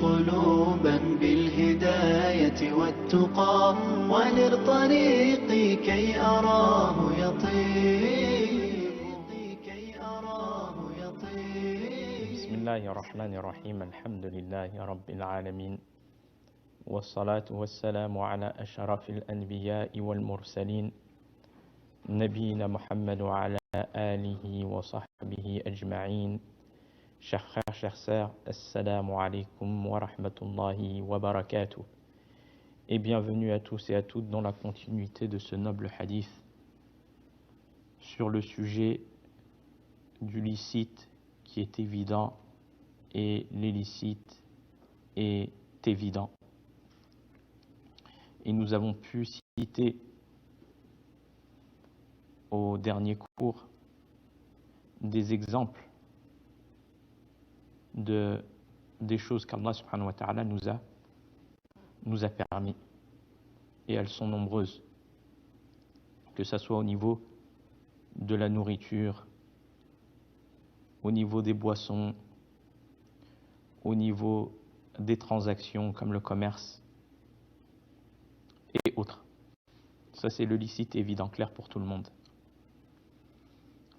قلوبا بالهداية والتقى ونر طريقي كي أراه يطير. بسم الله الرحمن الرحيم. الحمد لله رب العالمين، والصلاة والسلام على أشرف الأنبياء والمرسلين نبينا محمد وعلى آله وصحبه أجمعين. Chers frères, chères sœurs, assalamu alaikum wa rahmatullahi wa barakatuh. Et bienvenue à tous et à toutes dans la continuité de ce noble hadith sur le sujet du licite qui est évident et l'illicite est évident. Et nous avons pu citer au dernier cours des exemples des choses qu'Allah subhanahu wa ta'ala nous a permis. Et elles sont nombreuses, que ce soit au niveau de la nourriture, au niveau des boissons, au niveau des transactions comme le commerce et autres. Ça, c'est le licite évident, clair pour tout le monde.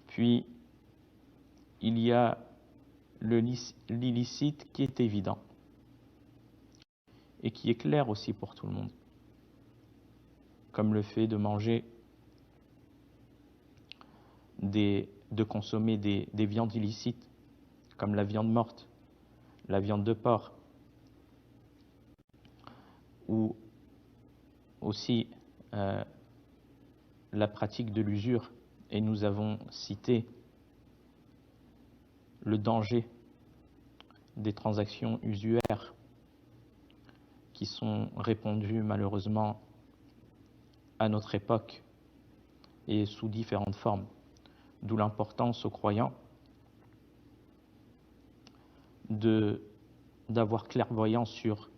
Puis, il y a l'illicite qui est évident et qui est clair aussi pour tout le monde, comme le fait de manger, de consommer des viandes illicites, comme la viande morte, la viande de porc, ou aussi la pratique de l'usure. Et nous avons cité le danger des transactions usuaires qui sont répandues malheureusement à notre époque et sous différentes formes, d'où l'importance aux croyants d'avoir clairvoyance sur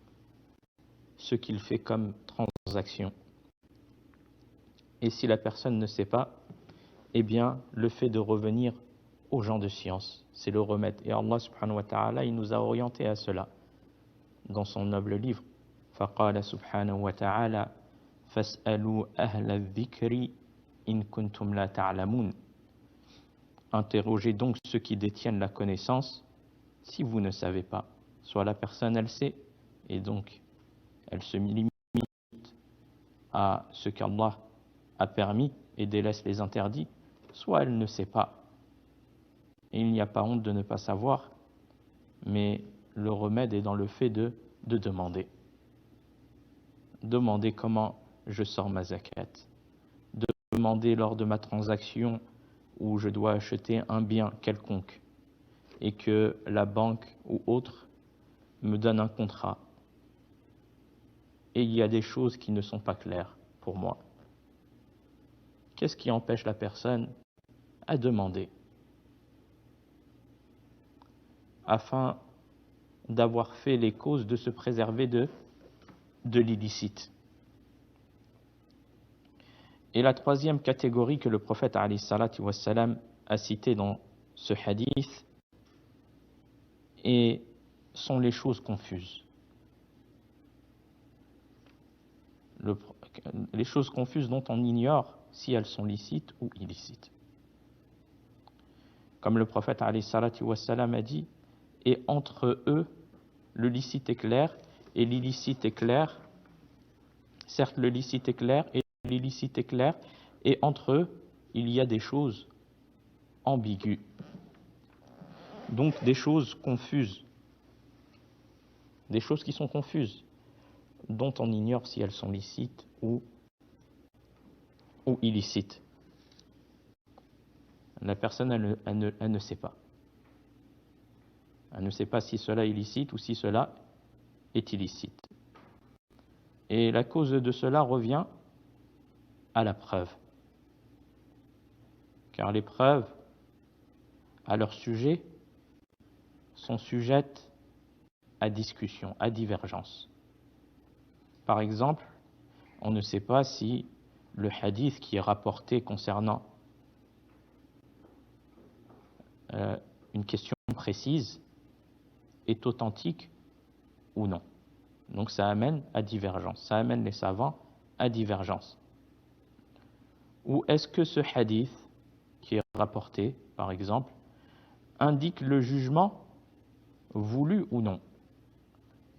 ce qu'il fait comme transaction. Et si la personne ne sait pas, eh bien le fait de revenir aux gens de science, c'est le remède. Et Allah subhanahu wa ta'ala, il nous a orientés à cela dans son noble livre. فَقَالَ سُبْحَانَهُ وَتَعَالَى فَاسْأَلُوا أَهْلَ الذِّكْرِ إِن كُنْتُمْ لَا تَعْلَمُونَ. Interrogez donc ceux qui détiennent la connaissance si vous ne savez pas. Soit la personne, elle sait, et donc elle se limite à ce qu'Allah a permis et délaisse les interdits, soit elle ne sait pas. Et il n'y a pas honte de ne pas savoir, mais le remède est dans le fait de demander. Demander comment je sors ma zakat. Demander lors de ma transaction où je dois acheter un bien quelconque et que la banque ou autre me donne un contrat. Et il y a des choses qui ne sont pas claires pour moi. Qu'est-ce qui empêche la personne à demander, afin d'avoir fait les causes de se préserver de l'illicite. Et la troisième catégorie que le prophète alayhi salatu wassalam a citée dans ce hadith sont les choses confuses. Les choses confuses dont on ignore si elles sont licites ou illicites. Comme le prophète alayhi salatu wassalam a dit, et entre eux, le licite est clair et l'illicite est clair. Certes, le licite est clair et l'illicite est clair, et entre eux, il y a des choses ambiguës. Donc des choses confuses, des choses qui sont confuses, dont on ignore si elles sont licites ou illicites. La personne, elle ne sait pas. Elle ne sait pas si cela est licite ou si cela est illicite. Et la cause de cela revient à la preuve. Car les preuves, à leur sujet, sont sujettes à discussion, à divergence. Par exemple, on ne sait pas si le hadith qui est rapporté concernant une question précise est authentique ou non. Donc ça amène à divergence, ça amène les savants à divergence. Ou est-ce que ce hadith qui est rapporté, par exemple, indique le jugement voulu ou non?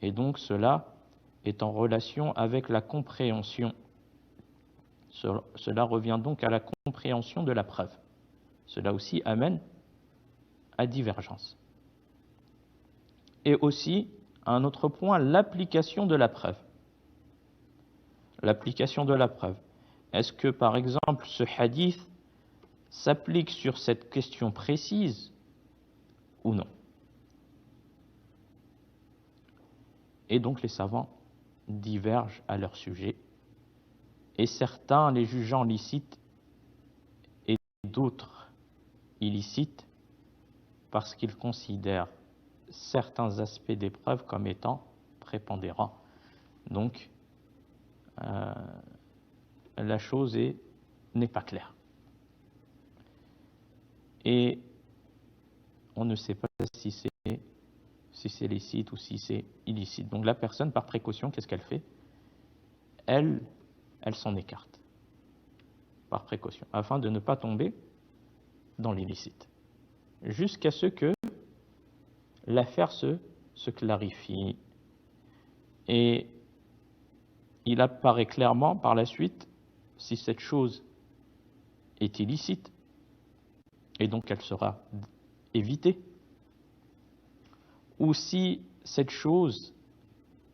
Et donc cela est en relation avec la compréhension. Cela revient donc à la compréhension de la preuve. Cela aussi amène à divergence. Et aussi, un autre point, l'application de la preuve. L'application de la preuve. Est-ce que, par exemple, ce hadith s'applique sur cette question précise ou non? Et donc les savants divergent à leur sujet, et certains les jugeant licites et d'autres illicites parce qu'ils considèrent certains aspects des preuves comme étant prépondérants. Donc, la chose n'est pas claire. Et on ne sait pas si c'est licite ou si c'est illicite. Donc la personne, par précaution, qu'est-ce qu'elle fait? Elle s'en écarte, par précaution, afin de ne pas tomber dans l'illicite. Jusqu'à ce que l'affaire se clarifie. Et il apparaît clairement par la suite si cette chose est illicite, et donc elle sera évitée, ou si cette chose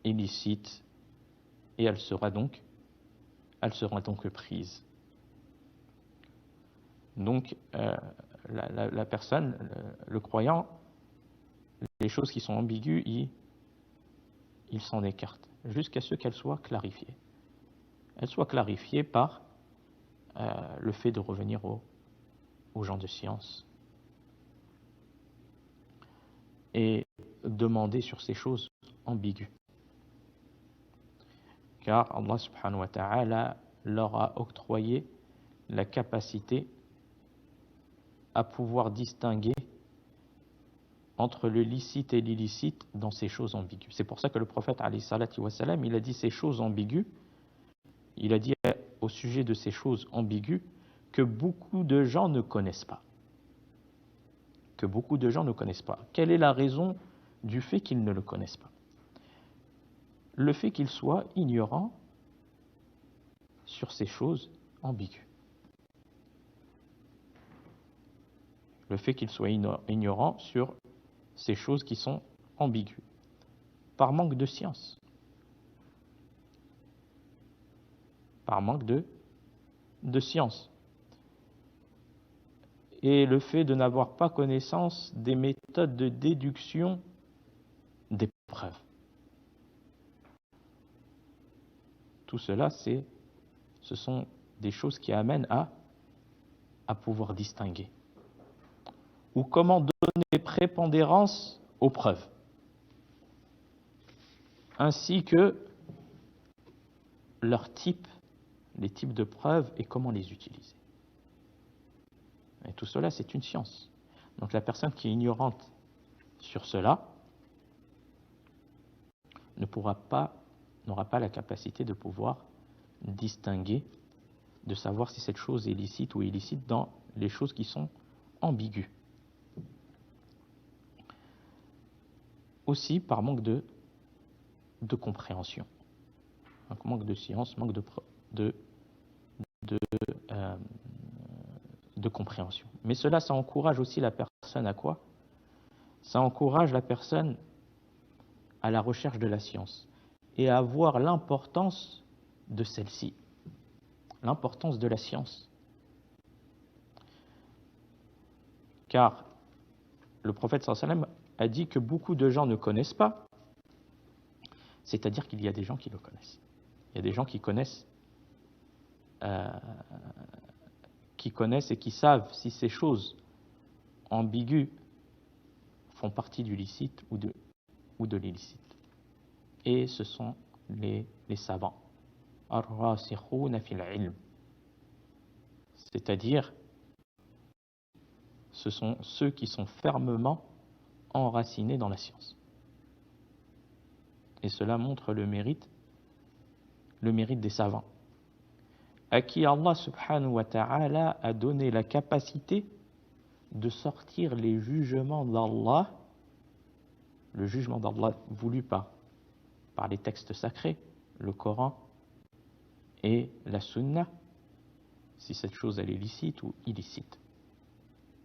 est licite, et elle sera donc prise. Donc la personne, le croyant, les choses qui sont ambiguës, il s'en écarte, jusqu'à ce qu'elles soient clarifiées. Elles soient clarifiées par le fait de revenir aux gens de science et demander sur ces choses ambiguës. Car Allah subhanahu wa ta'ala leur a octroyé la capacité à pouvoir distinguer entre le licite et l'illicite dans ces choses ambiguës. C'est pour ça que le prophète alayhi salatu wa salam, il a dit ces choses ambiguës, il a dit au sujet de ces choses ambiguës que beaucoup de gens ne connaissent pas. Que beaucoup de gens ne connaissent pas. Quelle est la raison du fait qu'ils ne le connaissent pas? Le fait qu'ils soient ignorants sur ces choses ambiguës. Le fait qu'ils soient ignorants sur ces choses qui sont ambiguës. Par manque de science. Par manque de science. Et le fait de n'avoir pas connaissance des méthodes de déduction des preuves. Tout cela, ce sont des choses qui amènent à pouvoir distinguer. Ou comment donner prépondérance aux preuves, ainsi que leurs types, les types de preuves et comment les utiliser. Et tout cela, c'est une science. Donc la personne qui est ignorante sur cela n'aura pas la capacité de pouvoir distinguer, de savoir si cette chose est licite ou illicite dans les choses qui sont ambiguës. Aussi par manque de compréhension. Donc, manque de science, manque de compréhension. Mais cela, ça encourage aussi la personne à quoi? Ça encourage la personne à la recherche de la science et à voir l'importance de celle-ci, l'importance de la science. Car le prophète sallallahu alayhi wa sallam a dit que beaucoup de gens ne connaissent pas, c'est-à-dire qu'il y a des gens qui le connaissent. Il y a des gens qui connaissent et qui savent si ces choses ambiguës font partie du licite ou de l'illicite. Et ce sont les savants. Ar-rasikhuna fil ilm. C'est-à-dire, ce sont ceux qui sont fermement enracinés dans la science. Et cela montre le mérite des savants, à qui Allah subhanahu wa ta'ala a donné la capacité de sortir les jugements d'Allah, le jugement d'Allah voulu par les textes sacrés, le Coran et la Sunna, si cette chose elle est licite ou illicite.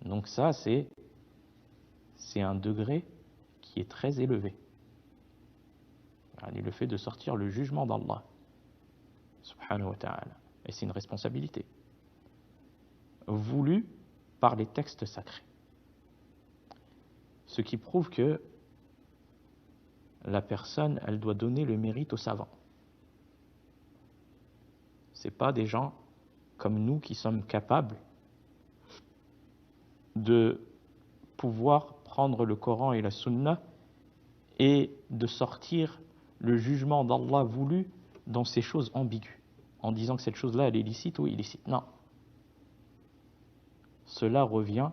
Donc ça, c'est un degré qui est très élevé. Le fait de sortir le jugement d'Allah, subhanahu wa ta'ala. Et c'est une responsabilité, voulue par les textes sacrés. Ce qui prouve que la personne, elle doit donner le mérite aux savants. Ce n'est pas des gens comme nous qui sommes capables de pouvoir prendre le Coran et la Sunna et de sortir le jugement d'Allah voulu dans ces choses ambiguës, en disant que cette chose-là, elle est licite ou illicite. Non. Cela revient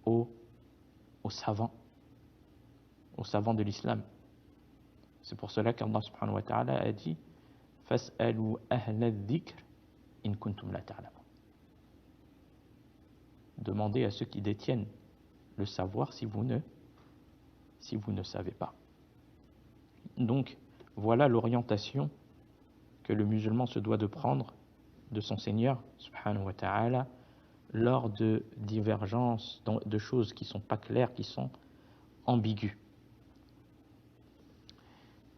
aux savants de l'islam. C'est pour cela qu'Allah subhanahu wa ta'ala a dit « Fas'alu ahla dhikr in kuntum la ta'lamun » Demandez à ceux qui détiennent le savoir si vous ne savez pas. Donc, voilà l'orientation que le musulman se doit de prendre de son Seigneur, subhanahu wa ta'ala, lors de divergences, de choses qui ne sont pas claires, qui sont ambiguës.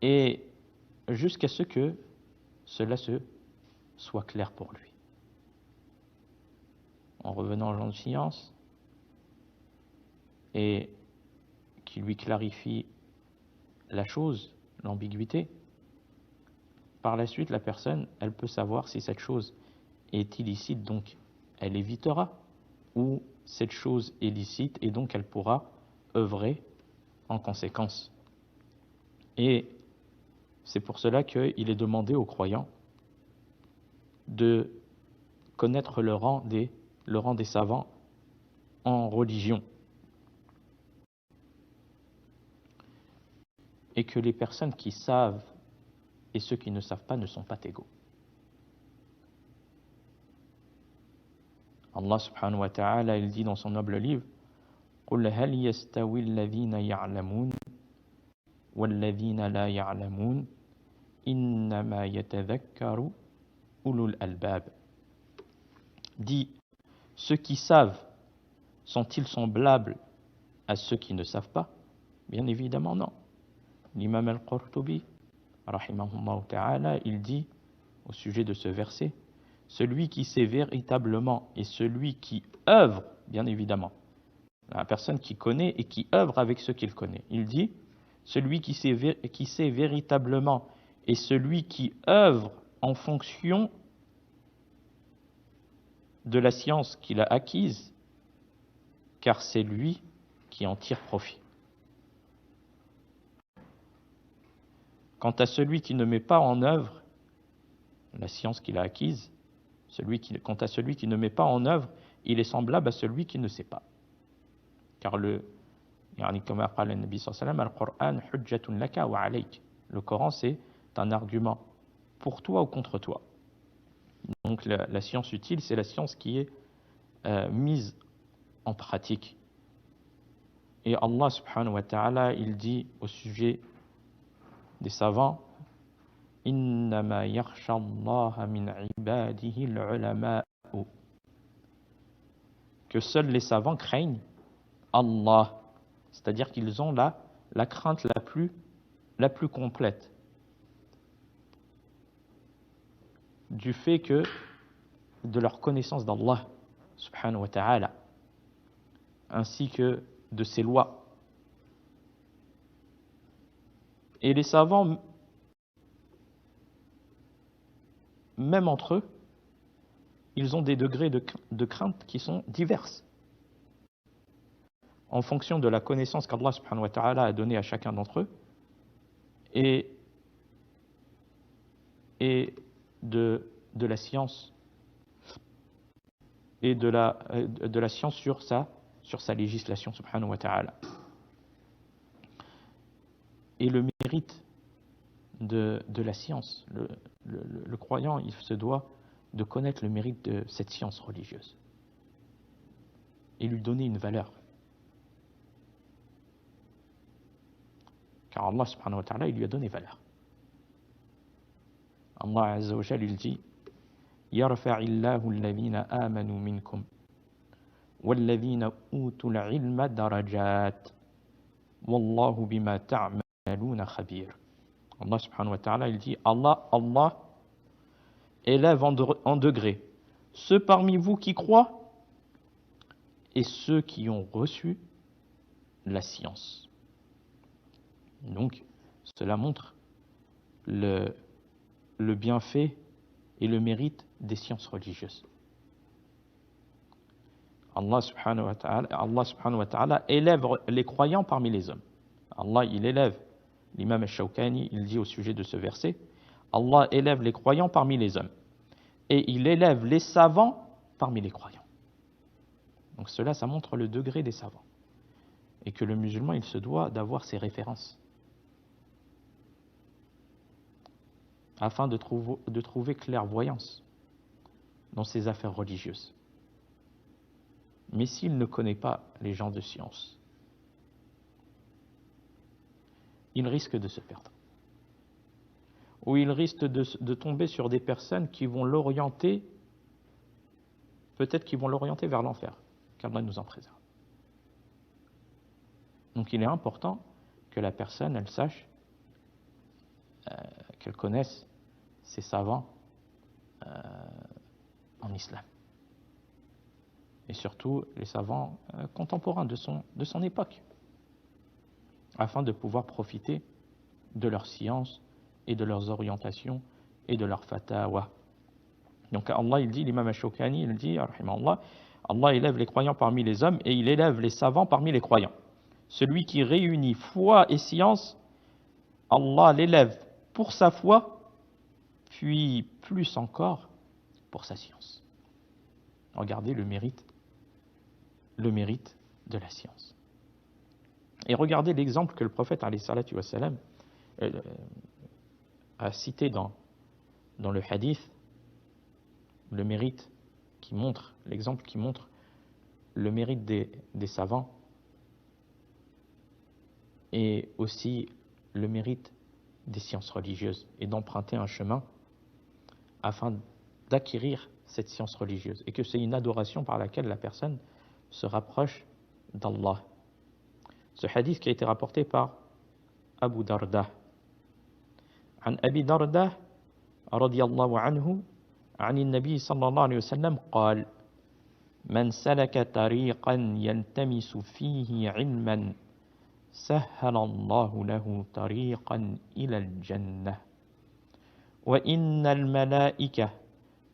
Et jusqu'à ce que cela soit clair pour lui. En revenant aux gens de science, et qui lui clarifie la chose, l'ambiguïté, par la suite, la personne, elle peut savoir si cette chose est illicite, donc elle évitera, ou cette chose est licite, et donc elle pourra œuvrer en conséquence. Et c'est pour cela qu'il est demandé aux croyants de connaître le rang des savants en religion. Et que les personnes qui savent et ceux qui ne savent pas ne sont pas égaux. Allah subhanahu wa ta'ala, il dit dans son noble livre قُلْ هَلْ يَسْتَوِي الَّذِينَ يَعْلَمُونَ وَالَّذِينَ لَا يَعْلَمُونَ إِنَّمَا يَتَذَكَّرُ أُولُو الْأَلْبَابِ. Dit, ceux qui savent sont-ils semblables à ceux qui ne savent pas? Bien évidemment non. L'imam al-Qurtubi, rahimahullah ta'ala, il dit au sujet de ce verset, celui qui sait véritablement et celui qui œuvre, bien évidemment, la personne qui connaît et qui œuvre avec ce qu'il connaît. Il dit, celui qui sait véritablement et celui qui œuvre en fonction de la science qu'il a acquise, car c'est lui qui en tire profit. Quant à celui qui ne met pas en œuvre la science qu'il a acquise, quant à celui qui ne met pas en œuvre, il est semblable à celui qui ne sait pas. Car comme a parlé le Nabi sallallahu alayhi wa sallam, Al-Qur'an hujjatun laka wa alayk. Le Coran, c'est un argument pour toi ou contre toi. Donc la science utile, c'est la science qui est mise en pratique. Et Allah subhanahu wa ta'ala, il dit au sujet des savants, innama yakhsha Allah min ibadihi al-ulama, que seuls les savants craignent Allah, c'est-à-dire qu'ils ont la crainte la plus complète du fait que de leur connaissance d'Allah subhanahu wa ta'ala, ainsi que de ses lois. Et les savants, même entre eux, ils ont des degrés de crainte qui sont diverses, en fonction de la connaissance qu'Allah subhanahu wa ta'ala a donnée à chacun d'entre eux, et de la science, et de la science sur sa législation subhanahu wa ta'ala. Et le mérite de la science. Le croyant, il se doit de connaître le mérite de cette science religieuse et lui donner une valeur. Car Allah subhanahu wa ta'ala, il lui a donné valeur. Allah azza wa jalla, il dit يَرْفَعِ اللَّهُ الَّذِينَ آمَنُوا مِنْكُمْ وَالَّذِينَ أُوتُوا الْعِلْمَ دَرَجَاتٍ وَاللَّهُ بِمَا تَعْمَلُونَ خَبِيرٌ. Allah subhanahu wa ta'ala, il dit Allah élève en degrés ceux parmi vous qui croient et ceux qui ont reçu la science. Donc, cela montre le bienfait et le mérite des sciences religieuses. Allah subhanahu wa ta'ala élève les croyants parmi les hommes. Allah, il élève, l'imam al-Shawkani, il dit au sujet de ce verset, Allah élève les croyants parmi les hommes et il élève les savants parmi les croyants. Donc cela, ça montre le degré des savants et que le musulman, il se doit d'avoir ses références afin de trouver clairvoyance dans ses affaires religieuses. Mais s'il ne connaît pas les gens de science, il risque de se perdre. Ou il risque de tomber sur des personnes qui vont l'orienter, peut-être qu'ils vont l'orienter vers l'enfer, qu'Allah nous en préserve. Donc il est important que la personne, elle sache, qu'elle connaisse ses savants en islam. Et surtout les savants contemporains de son époque, afin de pouvoir profiter de leur science et de leurs orientations et de leurs fatawa. Donc Allah, il dit, l'imam al-Shawkani, il dit, Allah élève les croyants parmi les hommes et il élève les savants parmi les croyants. Celui qui réunit foi et science, Allah l'élève pour sa foi, puis plus encore pour sa science. Regardez le mérite de la science. Et regardez l'exemple que le prophète alayhi salatu wa salam a cité dans le hadith, le mérite qui montre, l'exemple qui montre le mérite des savants et aussi le mérite des sciences religieuses et d'emprunter un chemin afin d'acquérir cette science religieuse et que c'est une adoration par laquelle la personne se rapproche d'Allah. Ce hadith qui a été rapporté par Abu Darda. عن أبي دردة رضي الله عنه عن النبي صلى الله عليه وسلم قال من سلك طريقا يلتمس فيه علما سهل الله له طريقا إلى الجنة وإن الملائكة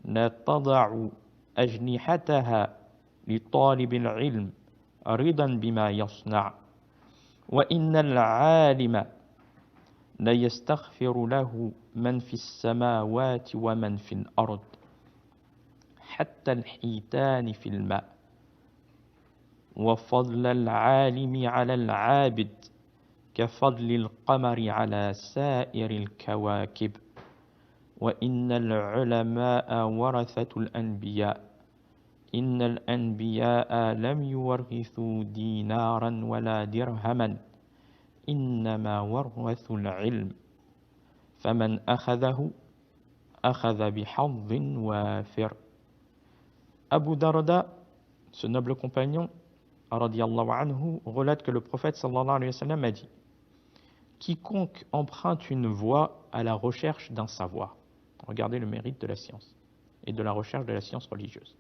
لا تضع أجنحتها لطالب العلم رضا بما يصنع وإن العالم لا يستغفر له من في السماوات ومن في الأرض حتى الحيتان في الماء وفضل العالم على العابد كفضل القمر على سائر الكواكب وإن العلماء ورثة الأنبياء إن الأنبياء لم يورثوا دينارا ولا درهما إنما ورثوا العلم فمن أخذه أخذ بحظ وافر. Abu Darda, ce noble compagnon, radiyallahu anhu, relate que le prophète sallallahu alayhi wa sallam a dit: quiconque emprunte une voie à la recherche d'un savoir, regardez le mérite de la science et de la recherche de la science religieuse,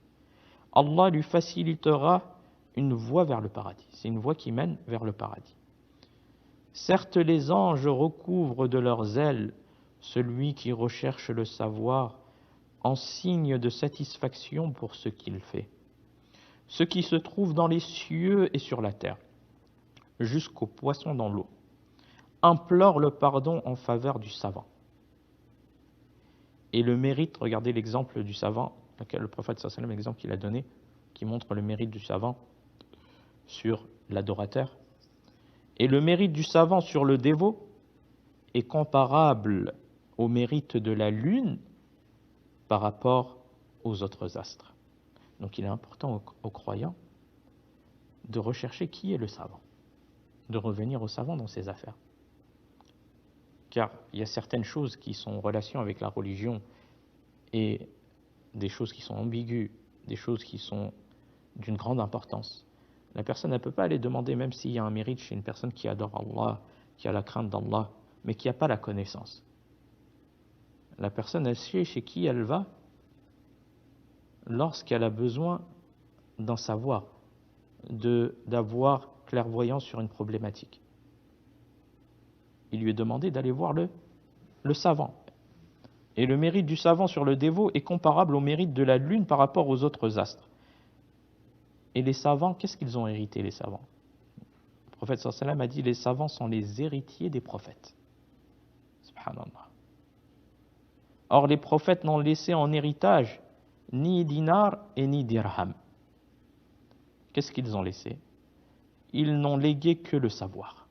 Allah lui facilitera une voie vers le paradis. C'est une voie qui mène vers le paradis. Certes, les anges recouvrent de leurs ailes celui qui recherche le savoir en signe de satisfaction pour ce qu'il fait. Ce qui se trouve dans les cieux et sur la terre, jusqu'aux poissons dans l'eau, implore le pardon en faveur du savant. Et le mérite, regardez l'exemple du savant, le prophète sallallahu alayhi wa sallam, l'exemple qu'il a donné, qui montre le mérite du savant sur l'adorateur, et le mérite du savant sur le dévot, est comparable au mérite de la lune par rapport aux autres astres. Donc il est important aux croyants de rechercher qui est le savant, de revenir au savant dans ses affaires. Car il y a certaines choses qui sont en relation avec la religion et des choses qui sont ambiguës, des choses qui sont d'une grande importance. La personne ne peut pas aller demander, même s'il y a un mérite chez une personne qui adore Allah, qui a la crainte d'Allah, mais qui n'a pas la connaissance. La personne, elle sait chez qui elle va lorsqu'elle a besoin d'en savoir, d'avoir clairvoyance sur une problématique. Il lui est demandé d'aller voir le savant. Et le mérite du savant sur le dévot est comparable au mérite de la lune par rapport aux autres astres. Et les savants, qu'est-ce qu'ils ont hérité, les savants? Le prophète sallallahu alayhi wa sallam a dit, les savants sont les héritiers des prophètes. Subhanallah. Or, les prophètes n'ont laissé en héritage ni dinar et ni dirham. Qu'est-ce qu'ils ont laissé? Ils n'ont légué que le savoir.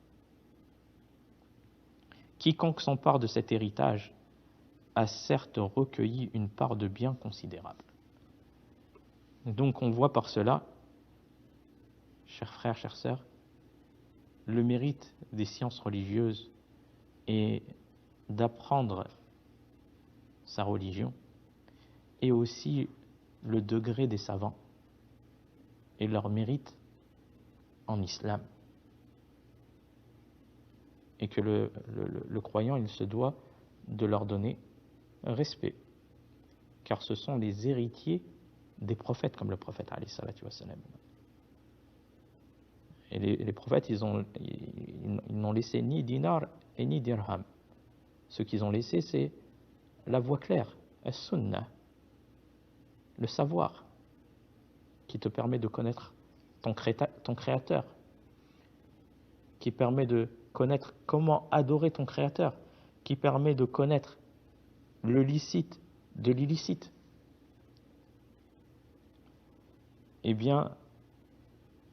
Quiconque s'empare de cet héritage a certes recueilli une part de bien considérable. Donc on voit par cela, chers frères, chères sœurs, le mérite des sciences religieuses est d'apprendre sa religion et aussi le degré des savants et leur mérite en islam. Et que le croyant, il se doit de leur donner respect, car ce sont les héritiers des prophètes, comme le prophète alayhi salatu wassalam. Et les prophètes, ils n'ont laissé ni dinar et ni dirham. Ce qu'ils ont laissé, c'est la voie claire, as-sunnah, le savoir, qui te permet de connaître ton Créateur, qui permet de connaître comment adorer ton Créateur, qui permet de connaître le licite de l'illicite. Eh bien,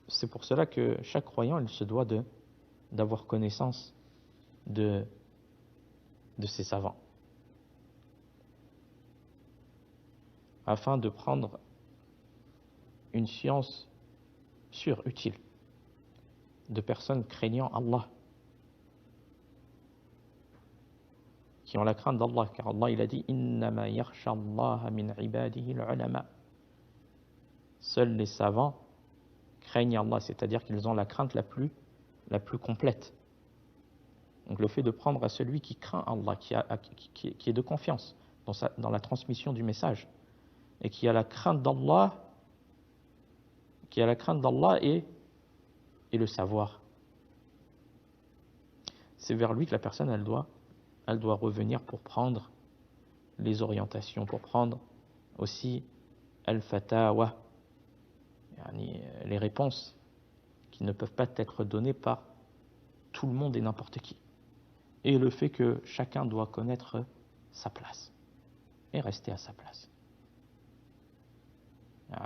c'est pour cela que chaque croyant, il se doit d'avoir connaissance de ces savants, afin de prendre une science sûre, utile, de personnes craignant Allah, qui ont la crainte d'Allah, car Allah il a dit innama yakhsha Allah min ibadihi al-ulama. Seuls les savants craignent Allah, c'est-à-dire qu'ils ont la crainte la plus complète. Donc le fait de prendre à celui qui craint Allah, qui est de confiance dans la transmission du message, et qui a la crainte d'Allah, et le savoir. C'est vers lui que la personne elle doit revenir pour prendre les orientations, pour prendre aussi al-fatawa, les réponses qui ne peuvent pas être données par tout le monde et n'importe qui. Et le fait que chacun doit connaître sa place et rester à sa place.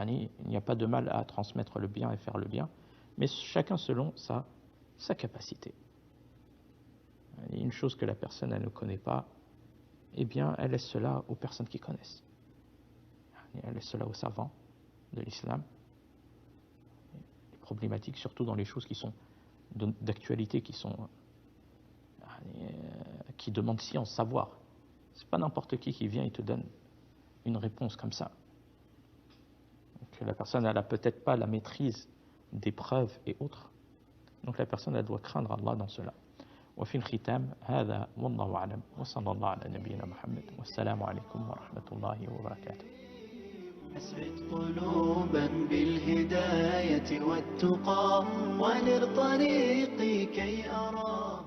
Il n'y a pas de mal à transmettre le bien et faire le bien, mais chacun selon sa capacité. Une chose que la personne elle ne connaît pas, eh bien elle laisse cela aux personnes qui connaissent. Elle laisse cela aux savants de l'islam. Les problématiques, surtout dans les choses qui sont d'actualité, qui demandent science, savoir. C'est pas n'importe qui vient et te donne une réponse comme ça. Donc, la personne elle a peut-être pas la maîtrise des preuves et autres. Donc la personne elle doit craindre Allah dans cela. وفي الختام هذا والله أعلم وصلى الله على نبينا محمد والسلام عليكم ورحمة الله وبركاته. أسعد قلوبا بالهداية والتقى ونر طريقي كي أرى